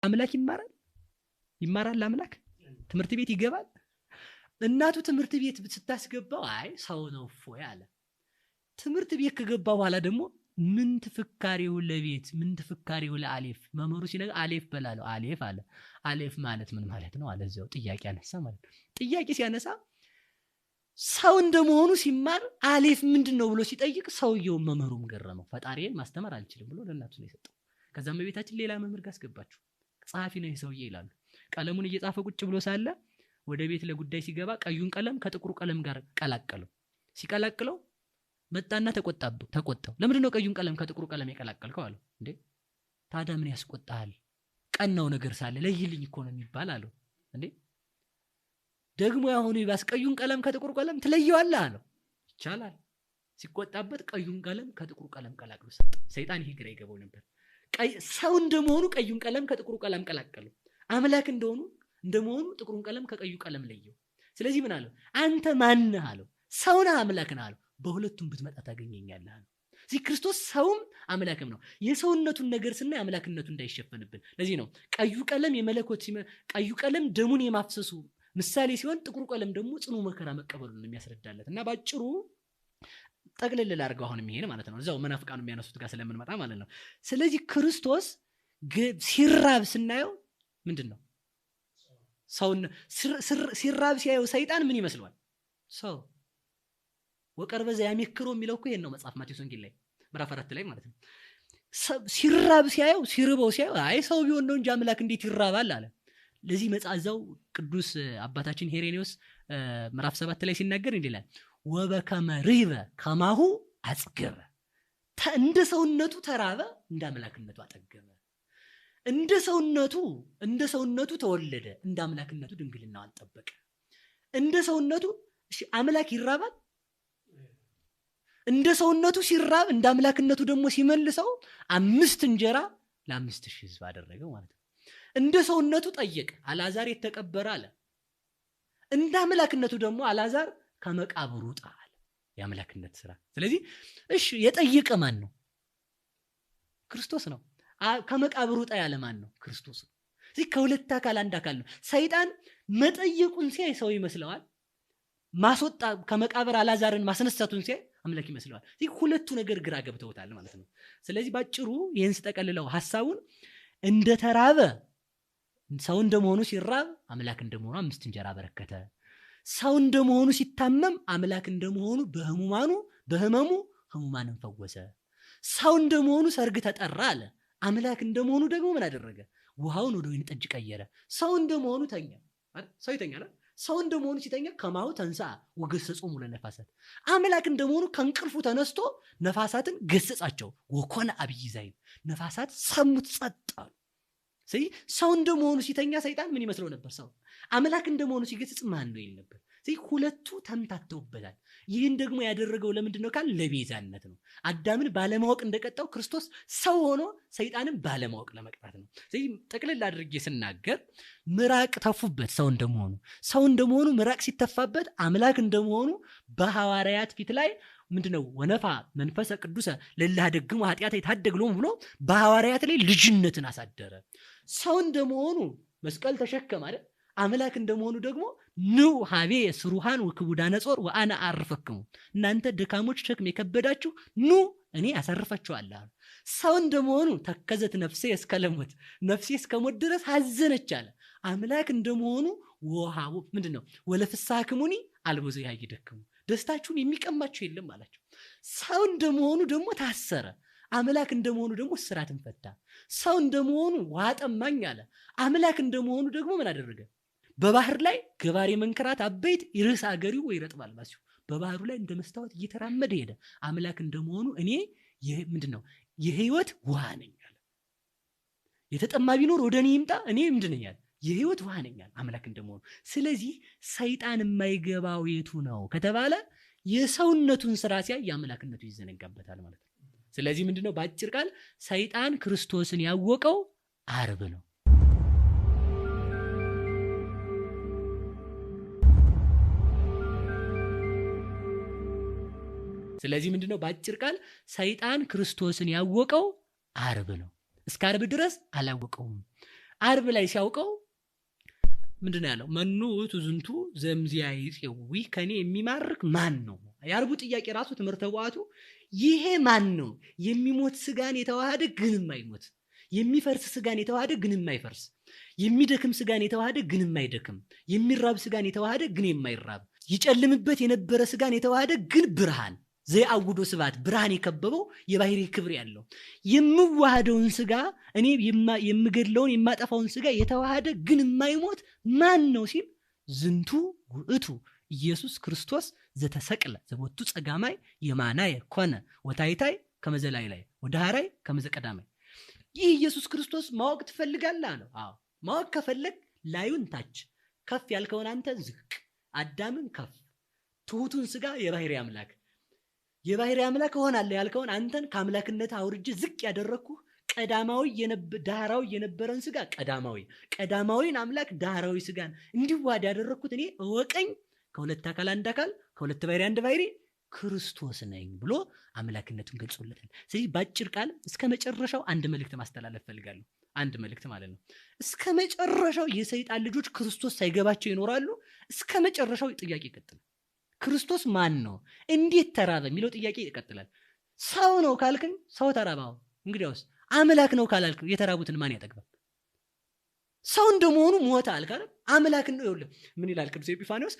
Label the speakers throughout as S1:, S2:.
S1: አምላክ ይማራል አምላክ ትምህርት ቤት ይገባል። እናቱ ትምህርት ቤት ስታስገባው አይ ሰው ነው ፎይ አለ። ትምህርት ቤት ከገባ በኋላ ደግሞ ምን ተፈካሪው ለቤት ምን ተፈካሪው ለአሌፍ መምህሩ ሲነገር አሌፍ በላለው አሌፍ አለ። አሌፍ ማለት ምን ማለት ነው አለ። እዛው ጥያቄ አነሳ ማለት ጥያቄ ሲያነሳ ሰው እንደመሆኑ ሲማር አሌፍ ምንድነው ብሎ ሲጠይቅ ሰውየው መምህሩም ገረመው። ፈጣሪዬን ማስተማር አልችልም ብሎ ለእናቱ ነው የሰጠው። ከዛም በቤታችን ሌላ መምህር ጋር አስገባችሁ። ጸሐፊ ነው ይሰውዬ ይላሉ። ቀለሙን እየጻፈ ቁጭ ብሎ ሳለ ወደ ቤት ለጉዳይ ሲገባ ቀዩን ቀለም ከጥቁሩ ቀለም ጋር ቀላቀለው። ሲቀላቅለው መጣና ተቆጣው። ለምንድን ነው ቀዩን ቀለም ከጥቁሩ ቀለም የቀላቀልከው አለው። እንዴ ታዲያ ምን ያስቆጣል? ቀናው ነገር ሳለ ለይልኝ እኮ ነው የሚባል አለው። እንዴ ደግሞ ያሁኑ ይባስ ቀዩን ቀለም ከጥቁሩ ቀለም ትለየዋለህ አለው። ይቻላል። ሲቆጣበት ቀዩን ቀለም ከጥቁሩ ቀለም ቀላቅሎ ሰጠ። ሰይጣን ይሄ ግራ ይገባው ነበር። ሰው እንደመሆኑ ቀዩን ቀለም ከጥቁሩ ቀለም ቀላቀለው። አምላክ እንደመሆኑ ጥቁሩን ቀለም ከቀዩ ቀለም ለየው። ስለዚህ ምን አለው? አንተ ማን ነህ አለው። ሰው ነህ አምላክ ነህ አለው። በሁለቱም ብትመጣ ታገኘኛለህ አለው። እዚህ ክርስቶስ ሰውም አምላክም ነው። የሰውነቱን ነገር ስናይ አምላክነቱ እንዳይሸፈንብን ለዚህ ነው ቀዩ ቀለም የመለኮት ቀዩ ቀለም ደሙን የማፍሰሱ ምሳሌ ሲሆን ጥቁሩ ቀለም ደግሞ ጽኑ መከራ መቀበሉን የሚያስረዳለት እና ባጭሩ ጠቅልል ላድርገው አሁን ይሄን ማለት ነው። እዛው መናፍቃኑ የሚያነሱት ጋር ስለምንመጣ ማለት ነው። ስለዚህ ክርስቶስ ሲራብ ስናየው ምንድነው? ሰውን ሲራብ ሲያየው ሰይጣን ምን ይመስለዋል? ሰው ወቀርበ ዘያሜክሮ የሚለው እኮ ይሄን ነው መጽሐፍ ማቴዎስ ወንጌል ላይ ምዕራፍ 4 ላይ ማለት ነው። ሲራብ ሲያየው ሲርበው ሲያየው አይ ሰው ቢሆን ነው እንጂ አምላክ እንዴት ይራባል አለ። ለዚህ መጻዛው ቅዱስ አባታችን ሄሬኔዎስ ምዕራፍ 7 ላይ ሲናገር እንዲላል ወበከመ ሪበ ከማሁ አጽገበ። እንደ ሰውነቱ ተራበ እንደ አምላክነቱ አጠገበ። እንደ ሰውነቱ ተወለደ እንደ አምላክነቱ ድንግልናውን ጠበቀ። እንደ ሰውነቱ አምላክ ይራባል። እንደ ሰውነቱ ሲራብ እንደ አምላክነቱ ደግሞ ሲመልሰው 5 እንጀራ ለ5,000 ሕዝብ አደረገው ማለት ነው። እንደ ሰውነቱ ጠየቀ፣ አልዓዛር የተቀበረ አለ። እንደ አምላክነቱ ደግሞ አልዓዛር ከመቃብሩ ወጣ አለ። የአምላክነት ስራ። ስለዚህ እሺ የጠየቀ ማን ነው? ክርስቶስ ነው። ከመቃብሩ ወጣ ያለ ማን ነው? ክርስቶስ ነው። ስለዚህ ከሁለት አካል አንድ አካል ነው። ሰይጣን መጠየቁን ሲያይ ሰው ይመስለዋል። ማስወጣ ከመቃብር አልዓዛርን ማስነሳቱን ሲያይ አምላክ ይመስለዋል። ስለዚህ ሁለቱ ነገር ግራ ገብተውታል ማለት ነው። ስለዚህ ባጭሩ ይሄን ስጠቀልለው ሐሳቡን እንደተራበ ሰው እንደመሆኑ ሲራብ አምላክ እንደመሆኑ 5 እንጀራ በረከተ። ሰው እንደመሆኑ ሲታመም አምላክ እንደመሆኑ በህመሙ ህሙማንን ፈወሰ። ሰው እንደመሆኑ ሰርግ ተጠራ አለ። አምላክ እንደመሆኑ ደግሞ ምን አደረገ? ውሃውን ወደ ወይን ጠጅ ቀየረ። ሰው እንደመሆኑ ተኛ። ሰው ይተኛል። ሰው እንደመሆኑ ሲተኛ ከማሁ ተንሳ ወገሰጾሙ ለነፋሳት። አምላክ እንደመሆኑ ከእንቅልፉ ተነስቶ ነፋሳትን ገሰጻቸው። ወኮነ አብይ ዛይን፣ ነፋሳት ሰሙት ጸጥ አሉ። ስለዚህ ሰው እንደመሆኑ ሲተኛ ሰይጣን ምን ይመስለው ነበር? ሰው። አምላክ እንደመሆኑ ሲገስጽ ማን ነው ይል ነበር። ስለዚህ ሁለቱ ተምታተውበታል። ይህን ደግሞ ያደረገው ለምንድን ነው ካል ለቤዛነት ነው። አዳምን ባለማወቅ እንደቀጣው ክርስቶስ ሰው ሆኖ ሰይጣንን ባለማወቅ ለመቅጣት ነው። ስለዚህ ጠቅልል አድርጌ ስናገር ምራቅ ተፉበት። ሰው እንደመሆኑ ምራቅ ሲተፋበት አምላክ እንደመሆኑ በሐዋርያት ፊት ላይ ምንድነው ወነፋ መንፈሰ ቅዱሰ ለላደግሙ ኃጢአት የታደግሎም ብሎ በሐዋርያት ላይ ልጅነትን አሳደረ። ሰው እንደመሆኑ መስቀል ተሸከመ አይደል? አምላክ እንደመሆኑ ደግሞ ኑ ሀቤ ስሩሃን ወክቡዳነ ጾር ወአና አርፈክሙ፣ እናንተ ደካሞች ሸክም የከበዳችሁ ኑ እኔ አሳርፋችኋለሁ። ሰው እንደመሆኑ ተከዘት ነፍሴ እስከ ለሞት፣ ነፍሴ እስከ ሞት ድረስ ሐዘነች አለ። አምላክ እንደመሆኑ ወሃቡ ምንድነው ወለፍሳክሙኒ አልቦዘ ያይደክሙ፣ ደስታችሁን የሚቀማችሁ የለም አላቸው። ሰው እንደመሆኑ ደግሞ ታሰረ። አምላክ እንደመሆኑ ደግሞ እስራትን ፈታ። ሰው እንደመሆኑ ውሃ ጠማኝ አለ። አምላክ እንደመሆኑ ደግሞ ምን አደረገ? በባህር ላይ ገባሬ መንከራት አበይት ይርስ አገሪው ወይረጥባል ባሲው፣ በባህሩ ላይ እንደ መስታወት እየተራመደ ሄደ። አምላክ እንደመሆኑ እኔ ምንድነው የህይወት ውሃ ነኝ አለ። የተጠማ ቢኖር ወደ እኔ ይምጣ፣ እኔ ምንድነኝ አለ የህይወት ውሃ ነኝ አለ። አምላክ እንደመሆኑ። ስለዚህ ሰይጣን የማይገባው የቱ ነው ከተባለ የሰውነቱን ስራ ሲያይ የአምላክነቱ ይዘነጋበታል ማለት ነው። ስለዚህ ምንድነው በአጭር ቃል ሰይጣን ክርስቶስን ያወቀው ዓርብ ነው። ስለዚህ ምንድነው በአጭር ቃል ሰይጣን ክርስቶስን ያወቀው ዓርብ ነው። እስከ ዓርብ ድረስ አላወቀውም። ዓርብ ላይ ሲያውቀው ምንድነው ያለው? መኑ ውእቱ ዝንቱ ዘምዚያ ይጼዊ ከኔ የሚማርክ ማን ነው? የዓርቡ ጥያቄ ራሱ ትምህርተ ቡአቱ ይሄ ማን ነው? የሚሞት ስጋን የተዋሃደ ግን የማይሞት፣ የሚፈርስ ስጋን የተዋሃደ ግን የማይፈርስ፣ የሚደክም ስጋን የተዋሃደ ግን የማይደክም፣ የሚራብ ስጋን የተዋሃደ ግን የማይራብ፣ ይጨልምበት የነበረ ስጋን የተዋሃደ ግን ብርሃን ዘያውዶ ስባት ብርሃን የከበበው የባህሪ ክብር ያለው የምዋሃደውን ስጋ እኔ የምገድለውን የማጠፋውን ስጋ የተዋሃደ ግን የማይሞት ማን ነው ሲል ዝንቱ ውእቱ ኢየሱስ ክርስቶስ ዘተሰቅለ ዘቦቱ ጸጋማይ የማናየ ኮነ ወታይታይ ከመዘላይ ላይ ወዳሃራይ ከመዘቀዳማይ። ይህ ኢየሱስ ክርስቶስ ማወቅ ትፈልጋለህ አለው። አዎ ማወቅ ከፈለግ ላዩን ታች ከፍ ያልከውን አንተ ዝቅ፣ አዳምን ከፍ፣ ትሁቱን ስጋ የባህሪ አምላክ የባህሪ አምላክ ሆናለህ ያልከውን አንተን ከአምላክነት አውርጄ ዝቅ ያደረኩ ቀዳማዊ ዳህራዊ የነበረን ስጋ ቀዳማዊን አምላክ ዳህራዊ ስጋን እንዲዋሃድ ያደረኩት እኔ እወቀኝ፣ ከሁለት አካል አንድ አካል ከሁለት ባህሪ አንድ ባህሪ ክርስቶስ ነኝ ብሎ አምላክነቱን ገልጾለታል። ስለዚህ ባጭር ቃል እስከ መጨረሻው አንድ መልእክት ማስተላለፍ ፈልጋለሁ። አንድ መልእክት ማለት ነው። እስከ መጨረሻው የሰይጣን ልጆች ክርስቶስ ሳይገባቸው ይኖራሉ። እስከ መጨረሻው ጥያቄ ይቀጥላል። ክርስቶስ ማን ነው? እንዴት ተራበ? የሚለው ጥያቄ ይቀጥላል። ሰው ነው ካልከኝ ሰው ተራባው። እንግዲያውስ አምላክ ነው ካላልክ የተራቡትን ማን ያጠግባል? ሰው እንደመሆኑ ሞተ አልካለ አምላክ ነው። ይኸውልህ ምን ይላል ቅዱስ ኤጲፋንዮስ?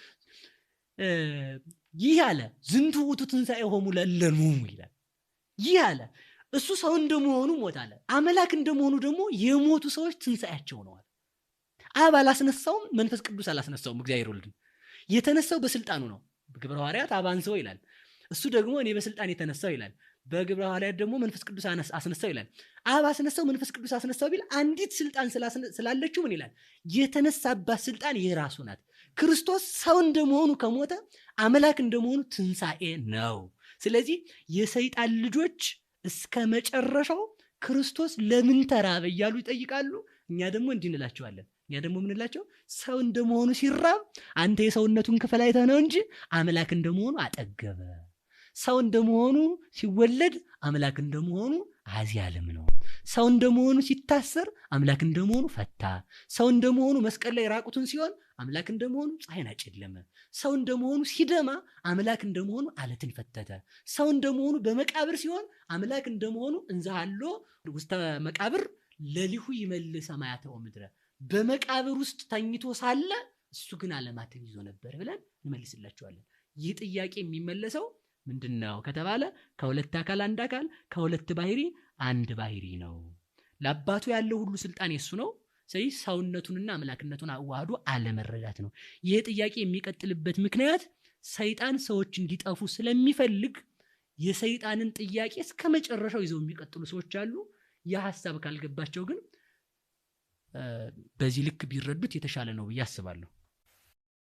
S1: ይህ አለ ዝንቱ ውእቱ ትንሣኤሆሙ ለእለኑ ይላል። ይህ አለ እሱ ሰው እንደመሆኑ ሞተ አለ። አምላክ እንደመሆኑ ደግሞ የሞቱ ሰዎች ትንሣኤያቸው ነው አለ። አብ አላስነሳውም፣ መንፈስ ቅዱስ አላስነሳውም። እግዚአብሔር ወልድ የተነሳው በስልጣኑ ነው። በግብረ ሐዋርያት አብ አንሥኦ ይላል። እሱ ደግሞ እኔ በስልጣን የተነሳው ይላል። በግብረ ሐዋርያት ደግሞ መንፈስ ቅዱስ አስነሳው ይላል። አብ አስነሳው፣ መንፈስ ቅዱስ አስነሳው ቢል አንዲት ስልጣን ስላለችው ምን ይላል? የተነሳባት ስልጣን የራሱ ናት። ክርስቶስ ሰው እንደመሆኑ ከሞተ አምላክ እንደመሆኑ ትንሣኤ ነው። ስለዚህ የሰይጣን ልጆች እስከ መጨረሻው ክርስቶስ ለምን ተራበ እያሉ ይጠይቃሉ። እኛ ደግሞ እንዲህ እንላቸዋለን። እኛ ደግሞ ምንላቸው? ሰው እንደመሆኑ ሲራብ አንተ የሰውነቱን ክፍል አይተህ ነው እንጂ አምላክ እንደመሆኑ አጠገበ። ሰው እንደመሆኑ ሲወለድ አምላክ እንደመሆኑ አዚህ ዓለም ነው። ሰው እንደመሆኑ ሲታሰር አምላክ እንደመሆኑ ፈታ። ሰው እንደመሆኑ መስቀል ላይ ራቁቱን ሲሆን አምላክ እንደመሆኑ ፀሐይን አጨለመ። ሰው እንደመሆኑ ሲደማ አምላክ እንደመሆኑ አለትን ፈተተ። ሰው እንደመሆኑ በመቃብር ሲሆን አምላክ እንደመሆኑ እንዘሃሎ ውስተ መቃብር ለሊሁ ይመልስ ሰማያተ ወምድረ፣ በመቃብር ውስጥ ተኝቶ ሳለ እሱ ግን ዓለማትን ይዞ ነበር ብለን እንመልስላቸዋለን። ይህ ጥያቄ የሚመለሰው ምንድነው ከተባለ ከሁለት አካል አንድ አካል ከሁለት ባህሪ አንድ ባህሪ ነው። ለአባቱ ያለው ሁሉ ስልጣን የሱ ነው። ስለዚህ ሰውነቱንና አምላክነቱን አዋህዶ አለመረዳት ነው። ይህ ጥያቄ የሚቀጥልበት ምክንያት ሰይጣን ሰዎች እንዲጠፉ ስለሚፈልግ የሰይጣንን ጥያቄ እስከ መጨረሻው ይዘው የሚቀጥሉ ሰዎች አሉ። የሐሳብ ካልገባቸው ግን በዚህ ልክ ቢረዱት የተሻለ ነው ብዬ አስባለሁ።